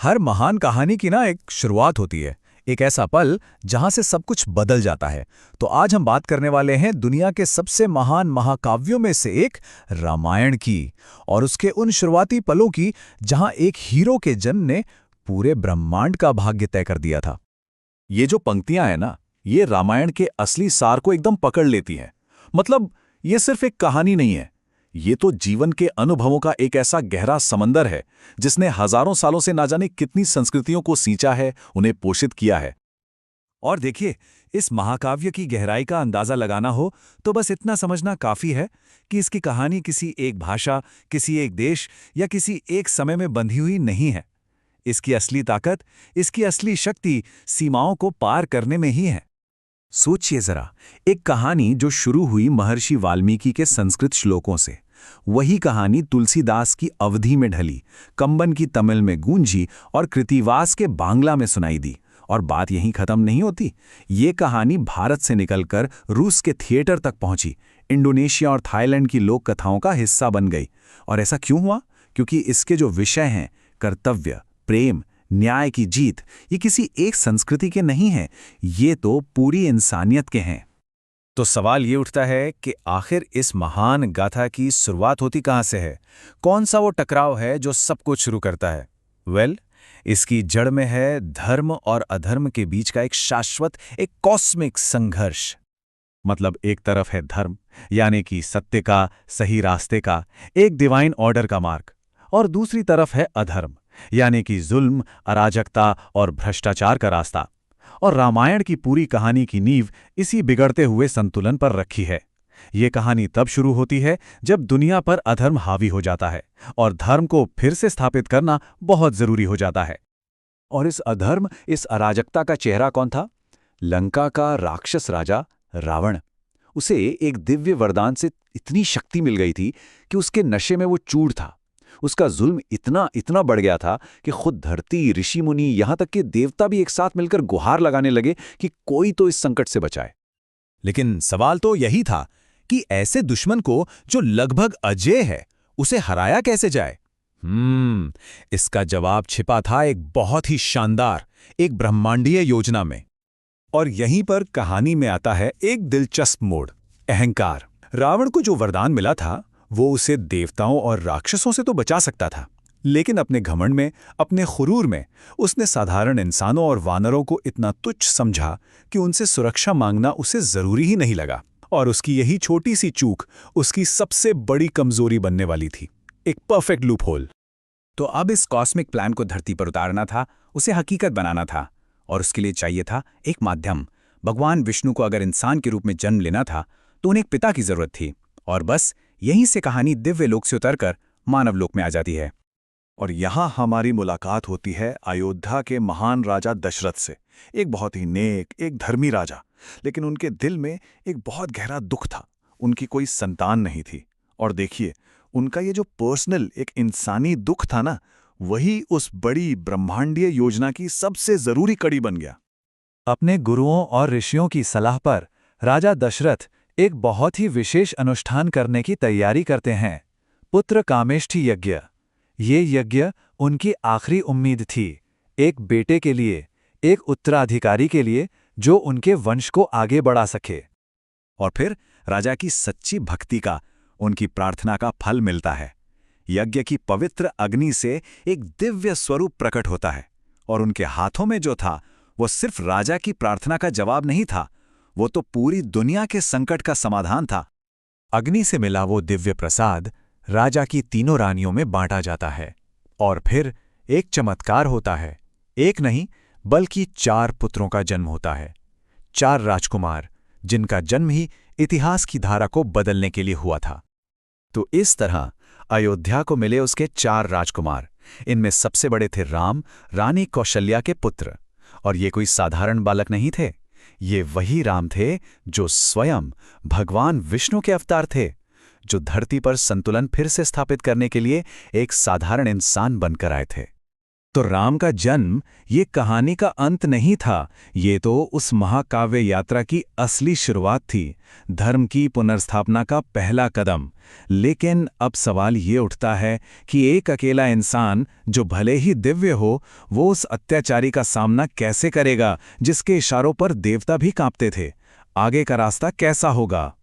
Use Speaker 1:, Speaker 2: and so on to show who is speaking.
Speaker 1: हर महान कहानी की ना एक शुरुआत होती है। एक ऐसा पल जहां से सब कुछ बदल जाता है। तो आज हम बात करने वाले हैं दुनिया के सबसे महान महाकाव्यों में से एक रामायण की, और उसके उन शुरुआती पलों की जहां एक हीरो के जन्म ने पूरे ब्रह्मांड का भाग्य तय कर दिया था।
Speaker 2: ये जो पंक्तियां हैं ना, ये रामायण के असली सार को एकदम पकड़ लेती हैं। मतलब ये सिर्फ एक कहानी नहीं है, ये तो जीवन के अनुभवों का एक ऐसा गहरा समंदर है जिसने हजारों सालों से ना जाने कितनी संस्कृतियों को सींचा है, उन्हें पोषित किया है।
Speaker 1: और देखिए, इस महाकाव्य की गहराई का अंदाजा लगाना हो तो बस इतना समझना काफी है कि इसकी कहानी किसी एक भाषा, किसी एक देश या किसी एक समय में बंधी हुई नहीं है। इसकी असली ताकत, इसकी असली शक्ति सीमाओं को पार करने में ही है। सोचिए जरा, एक कहानी जो शुरू हुई महर्षि वाल्मीकि के संस्कृत श्लोकों से, वही कहानी तुलसीदास की अवधी में ढली, कंबन की तमिल में गूंजी और कृतिवास के बांग्ला में सुनाई दी। और बात यहीं खत्म नहीं होती। ये कहानी भारत से निकलकर रूस के थिएटर तक पहुंची, इंडोनेशिया और थाईलैंड की लोक कथाओं का हिस्सा बन गई। और ऐसा क्यों हुआ? क्योंकि इसके जो विषय हैं, कर्तव्य, प्रेम, न्याय की जीत, ये किसी एक संस्कृति के नहीं हैं, ये तो पूरी इंसानियत के हैं। तो सवाल ये उठता है कि आखिर इस महान गाथा की शुरुआत होती कहाँ से है? कौन सा वो टकराव है जो सब कुछ शुरू करता है? इसकी जड़ में है धर्म और अधर्म के बीच का एक शाश्वत, एक कॉस्मिक संघर्ष। मतलब एक तरफ है धर्म, यानी कि सत्य का, सही रास्ते का, एक डिवाइन ऑर्डर का मार्ग, और दूसरी तरफ है अधर्म, यानी कि जुल्म, अराजकता और भ्रष्टाचार का रास्ता। और रामायण की पूरी कहानी की नींव इसी बिगड़ते हुए संतुलन पर रखी है। ये कहानी तब शुरू होती है जब दुनिया पर अधर्म हावी हो जाता है और धर्म को फिर से स्थापित करना बहुत जरूरी हो जाता है। और इस अधर्म, इस अराजकता का चेहरा कौन था? लंका का राक्षस राजा रावण। उसे एक दिव्य वरदान से इतनी शक्ति मिल गई थी कि उसके नशे में वो चूर था। उसका जुल्म इतना इतना बढ़ गया था कि खुद धरती, ऋषि मुनि, यहां तक कि देवता भी एक साथ मिलकर गुहार लगाने लगे कि कोई तो इस संकट से बचाए। लेकिन सवाल तो यही था कि ऐसे दुश्मन को जो लगभग अजेय है, उसे हराया कैसे जाए? इसका जवाब छिपा था एक बहुत ही शानदार, एक ब्रह्मांडीय योजना में। और यहीं पर कहानी में आता है एक दिलचस्प मोड़, अहंकार। रावण को जो वरदान मिला था, वो उसे देवताओं और राक्षसों से तो बचा सकता था, लेकिन अपने घमंड में, अपने खुरूर में, उसने साधारण इंसानों और वानरों को इतना तुच्छ समझा कि उनसे सुरक्षा मांगना उसे जरूरी ही नहीं लगा। और उसकी यही छोटी सी चूक उसकी सबसे बड़ी कमजोरी बनने वाली थी, एक परफेक्ट लूप होल। तो अब इस कॉस्मिक प्लान को धरती पर उतारना था, उसे हकीकत बनाना था, और उसके लिए चाहिए था एक माध्यम। भगवान विष्णु को अगर इंसान के रूप में जन्म लेना था तो उन्हें एक पिता की जरूरत थी। और बस यहीं से कहानी दिव्य लोक से उतरकर मानव लोक में आ जाती है।
Speaker 2: और यहां हमारी मुलाकात होती है अयोध्या के महान राजा दशरथ से। एक बहुत ही नेक, एक धर्मी राजा, लेकिन उनके दिल में एक बहुत गहरा दुख था। उनकी कोई संतान नहीं थी। और देखिए, उनका ये जो पर्सनल, एक इंसानी दुख था ना, वही उस बड़ी ब्रह्मांडीय योजना की सबसे जरूरी कड़ी बन गया।
Speaker 1: अपने गुरुओं और ऋषियों की सलाह पर राजा दशरथ एक बहुत ही विशेष अनुष्ठान करने की तैयारी करते हैं, पुत्र कामेष्ठी यज्ञ। ये यज्ञ उनकी आखिरी उम्मीद थी, एक बेटे के लिए, एक उत्तराधिकारी के लिए जो उनके वंश को आगे बढ़ा सके। और फिर राजा की सच्ची भक्ति का, उनकी प्रार्थना का फल मिलता है। यज्ञ की पवित्र अग्नि से एक दिव्य स्वरूप प्रकट होता है, और उनके हाथों में जो था वो सिर्फ राजा की प्रार्थना का जवाब नहीं था, वो तो पूरी दुनिया के संकट का समाधान था। अग्नि से मिला वो दिव्य प्रसाद राजा की तीनों रानियों में बांटा जाता है, और फिर एक चमत्कार होता है। एक नहीं बल्कि 4 पुत्रों का जन्म होता है, 4 राजकुमार, जिनका जन्म ही इतिहास की धारा को बदलने के लिए हुआ था। तो इस तरह अयोध्या को मिले उसके 4 राजकुमार। इनमें सबसे बड़े थे राम, रानी कौशल्या के पुत्र। और ये कोई साधारण बालक नहीं थे, ये वही राम थे जो स्वयं भगवान विष्णु के अवतार थे, जो धरती पर संतुलन फिर से स्थापित करने के लिए एक साधारण इंसान बनकर आए थे।
Speaker 2: तो राम का जन्म ये कहानी का अंत नहीं था, ये तो उस महाकाव्य यात्रा की असली शुरुआत थी, धर्म की पुनर्स्थापना का पहला कदम। लेकिन अब सवाल ये उठता है कि एक अकेला इंसान, जो भले ही दिव्य हो, वो उस अत्याचारी का सामना कैसे करेगा जिसके इशारों पर देवता भी कांपते थे? आगे का रास्ता कैसा होगा?